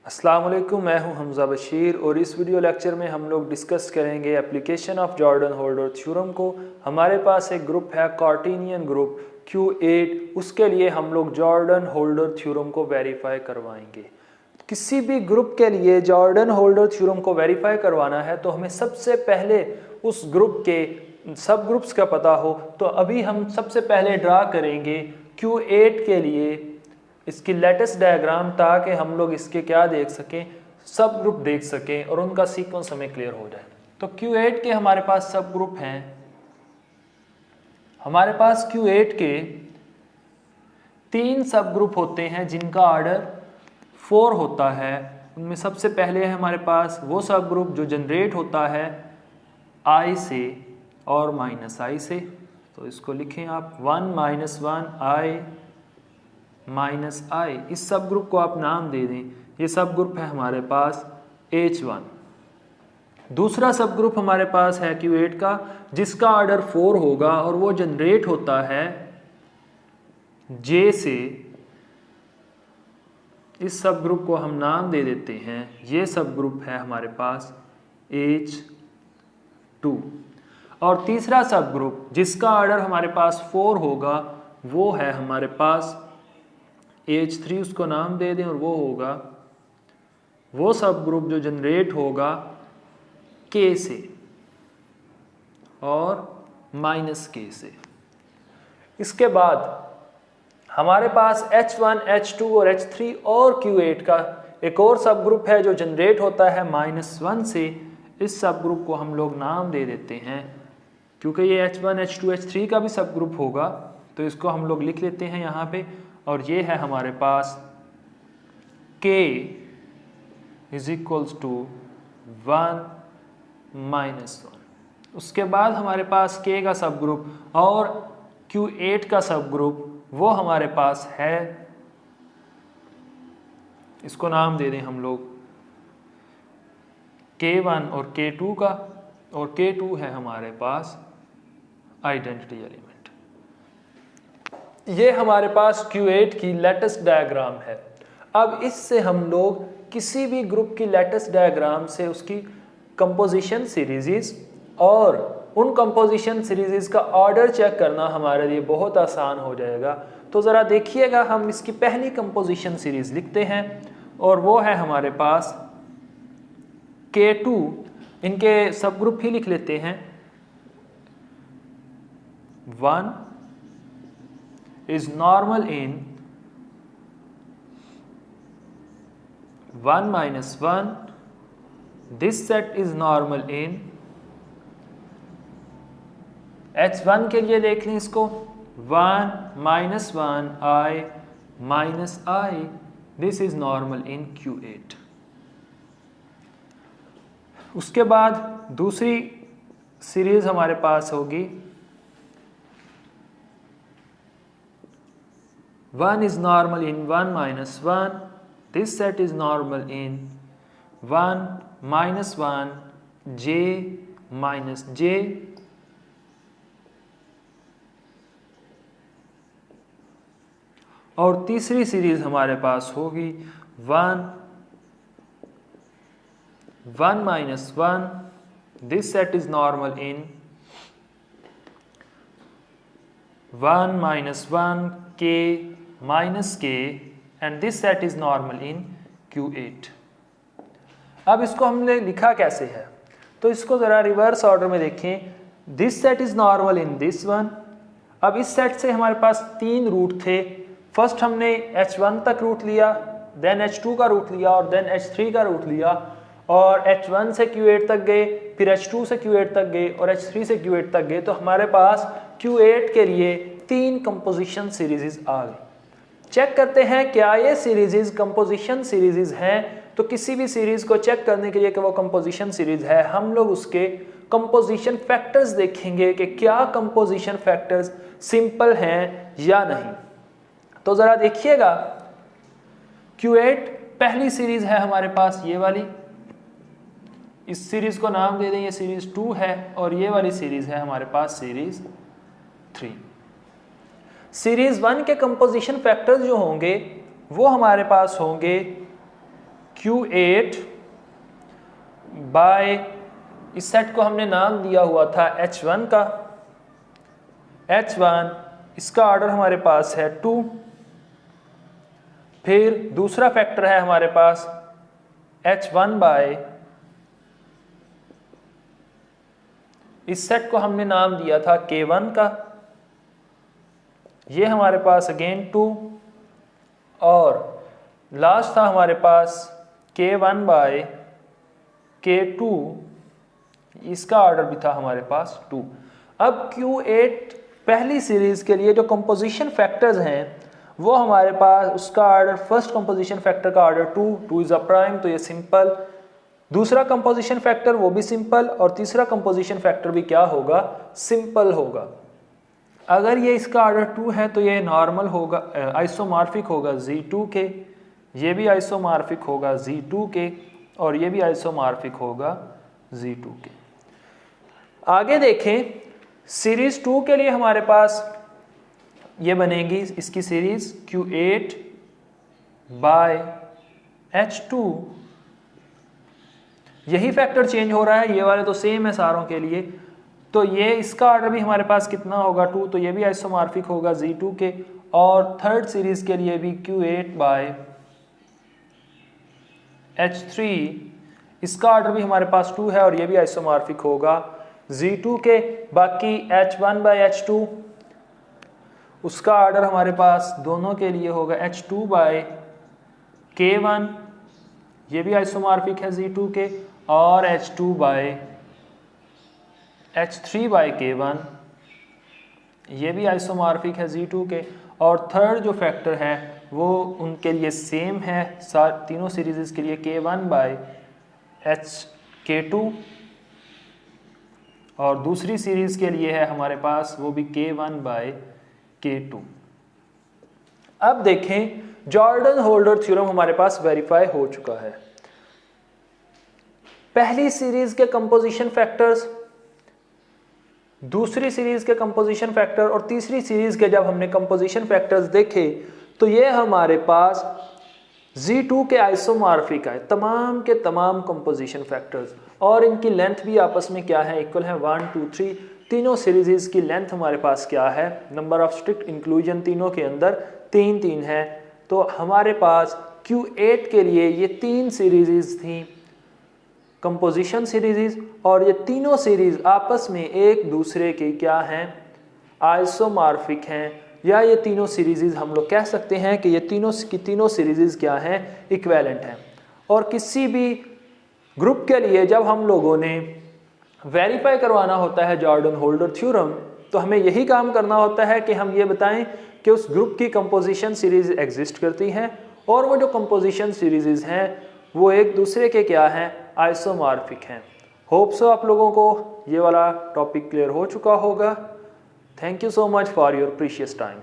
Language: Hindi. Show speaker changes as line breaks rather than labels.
अस्सलाम वालेकुम, मैं हूं हमज़ा बशीर और इस वीडियो लेक्चर में हम लोग डिस्कस करेंगे application of Jordan holder theorem को। हमारे पास एक ग्रुप है कार्टेशियन ग्रुप Q8, उसके लिए हम लोग जॉर्डन होल्डर थ्योरम को वेरीफाई करवाएंगे। किसी भी ग्रुप के लिए जॉर्डन होल्डर थ्योरम को वेरीफाई करवाना है तो हमें सबसे पहले उस ग्रुप के सब ग्रुप्स का पता हो। तो अभी हम सबसे पहले ड्रा करेंगे Q8 के लिए इसकी लेटेस्ट डायग्राम, ताकि हम लोग इसके क्या देख सकें, सब ग्रुप देख सकें और उनका सीक्वेंस हमें क्लियर हो जाए। तो Q8 के हमारे पास सब ग्रुप हैं। हमारे पास Q8 के 3 सब ग्रुप होते हैं जिनका ऑर्डर 4 होता है। उनमें सबसे पहले है हमारे पास वो सब ग्रुप जो जनरेट होता है I से और -I से। तो इसको लिखें आप 1 -1 I इस सब ग्रुप को आप नाम दे दें। ये सब ग्रुप है हमारे पास H1। दूसरा सब ग्रुप हमारे पास है Q8 का जिसका ऑर्डर 4 होगा और वो जनरेट होता है J से। इस सब ग्रुप को हम नाम दे देते हैं, ये सब ग्रुप है हमारे पास H2। और तीसरा सब ग्रुप जिसका ऑर्डर हमारे पास 4 होगा वो है हमारे पास H3, उसको नाम दे दें, और वो होगा वो सब ग्रुप जो जनरेट होगा K से और -K से। इसके बाद हमारे पास H1, H2 और H3 और Q8 का एक और सब ग्रुप है जो जनरेट होता है -1 से। इस सब ग्रुप को हम लोग नाम दे देते हैं, क्योंकि ये H1, H2, H3 का भी सब ग्रुप होगा तो इसको हम लोग लिख लेते हैं यहाँ पे। और ये है हमारे पास K = 1 -1। उसके बाद हमारे पास K का सब ग्रुप और Q8 का सब ग्रुप वो हमारे पास है, इसको नाम दे दें हम लोग K1 और K2 का, और K2 है हमारे पास आइडेंटिटी एलिमेंट। ये हमारे पास Q8 की लेटेस्ट डायग्राम है। अब इससे हम लोग किसी भी ग्रुप की लेटेस्ट डायग्राम से उसकी कंपोजिशन सीरीज़ और उन कंपोजिशन सीरीज़ का ऑर्डर चेक करना हमारे लिए बहुत आसान हो जाएगा। तो ज़रा देखिएगा, हम इसकी पहली कंपोजिशन सीरीज़ लिखते हैं और वो है हमारे पास K2। इनके सब ग्रुप ही लिख लेते हैं। 1 is normal in 1 -1, this set is normal in H1 के लिए देख लें इसको 1 -1 I this is normal in Q8। उसके बाद दूसरी सीरीज हमारे पास होगी 1 is normal in 1 -1, this set is normal in 1 -1 J -J। और तीसरी सीरीज हमारे पास होगी 1 -1, this set is normal in 1 -1 K -K and this set is normal in Q8। अब इसको हमने लिखा कैसे है, तो इसको ज़रा रिवर्स ऑर्डर में देखें। This set is normal in this one. अब इस सेट से हमारे पास 3 रूट थे। फर्स्ट हमने H1 तक रूट लिया, देन H2 का रूट लिया और देन H3 का रूट लिया, और H1 से Q8 तक गए, फिर H2 से Q8 तक गए और H3 से Q8 तक गए। तो हमारे पास Q8 के लिए 3 कंपोजिशन सीरीज़ आ गई। चेक करते हैं क्या ये सीरीज़ कंपोजिशन सीरीज़ हैं। तो किसी भी सीरीज़ को चेक करने के लिए कि वो कंपोजिशन सीरीज़ है, हम लोग उसके कंपोजिशन फैक्टर्स देखेंगे कि क्या कंपोजिशन फैक्टर्स सिंपल हैं या नहीं। तो ज़रा देखिएगा, Q8 पहली सीरीज़ है हमारे पास ये वाली, इस सीरीज़ को नाम दे दें, ये सीरीज़ 2 है, और ये वाली सीरीज़ है हमारे पास सीरीज़ 3। सीरीज़ 1 के कंपोजिशन फैक्टर्स जो होंगे वो हमारे पास होंगे Q8 बाय, इस सेट को हमने नाम दिया हुआ था H1 का, H1 इसका ऑर्डर हमारे पास है 2। फिर दूसरा फैक्टर है हमारे पास H1 बाय, इस सेट को हमने नाम दिया था K1 का, ये हमारे पास अगेन 2, और लास्ट था हमारे पास K1 बाय K2, इसका ऑर्डर भी था हमारे पास 2। अब Q8 पहली सीरीज के लिए जो कंपोजिशन फैक्टर्स हैं वो हमारे पास, उसका ऑर्डर, फर्स्ट कंपोजिशन फैक्टर का ऑर्डर 2 इज अ प्राइम, तो ये सिंपल। दूसरा कंपोजिशन फैक्टर वो भी सिंपल, और तीसरा कंपोजिशन फैक्टर भी क्या होगा, सिंपल होगा। अगर ये इसका ऑर्डर 2 है तो ये नॉर्मल होगा, आइसोमॉर्फिक होगा Z2 के, ये भी आइसोमॉर्फिक होगा Z2 के, और ये भी आइसोमॉर्फिक होगा Z2 के। आगे देखें, सीरीज 2 के लिए हमारे पास ये बनेगी इसकी सीरीज Q8 बाय H2, यही फैक्टर चेंज हो रहा है, ये वाले तो सेम है सारों के लिए, तो ये इसका ऑर्डर भी हमारे पास कितना होगा 2, तो ये भी आइसोमॉर्फिक होगा Z2 के। और थर्ड सीरीज के लिए भी Q8 बाय H3, इसका ऑर्डर भी हमारे पास 2 है और ये भी आइसोमॉर्फिक होगा Z2 के। बाकी H1 बाय H2, उसका ऑर्डर हमारे पास दोनों के लिए होगा H2 बाय K1, ये भी आइसोमॉर्फिक है Z2 के, और H2 bye H3 bye K1, ये भी आइसोमॉर्फिक है Z2 के। और थर्ड जो फैक्टर है वो उनके लिए सेम है, तीनों सीरीज़ के लिए K1 बाय K2, और दूसरी सीरीज़ के लिए है हमारे पास वो भी K1 बाय K2। अब देखें, जॉर्डन होल्डर थ्योरम हमारे पास वेरीफाई हो चुका है। पहली सीरीज के कंपोजिशन फैक्टर्स, दूसरी सीरीज के कंपोजिशन फैक्टर, और तीसरी सीरीज के जब हमने कंपोजिशन फैक्टर्स देखे तो ये हमारे पास Z2 के आइसोमॉर्फिक आए, तमाम के तमाम कंपोजिशन फैक्टर्स, और इनकी लेंथ भी आपस में क्या है, इक्वल है 1 2 3। तीनों सीरीज की लेंथ हमारे पास क्या है, नंबर ऑफ स्ट्रिक्ट इंक्लूजन तीनों के अंदर 3 है। तो हमारे पास Q8 के लिए ये 3 सीरीज थी कंपोजिशन सीरीज, और ये तीनों सीरीज आपस में एक दूसरे के क्या हैं, आइसोमॉर्फिक हैं, या ये तीनों सीरीज हम लोग कह सकते हैं कि ये तीनों सीरीज क्या हैं, इक्विवेलेंट हैं। और किसी भी ग्रुप के लिए जब हम लोगों ने वेरीफाई करवाना होता है जॉर्डन होल्डर थ्योरम, तो हमें यही काम करना होता है कि हम ये बताएं कि उस ग्रुप की कंपोजिशन सीरीज एग्जिस्ट करती हैं, और वो जो कंपोजिशन सीरीज हैं वो एक दूसरे के क्या हैं, आइसोमॉर्फिक हैं। होप सो आप लोगों को ये वाला टॉपिक क्लियर हो चुका होगा। Thank you so much for your precious time.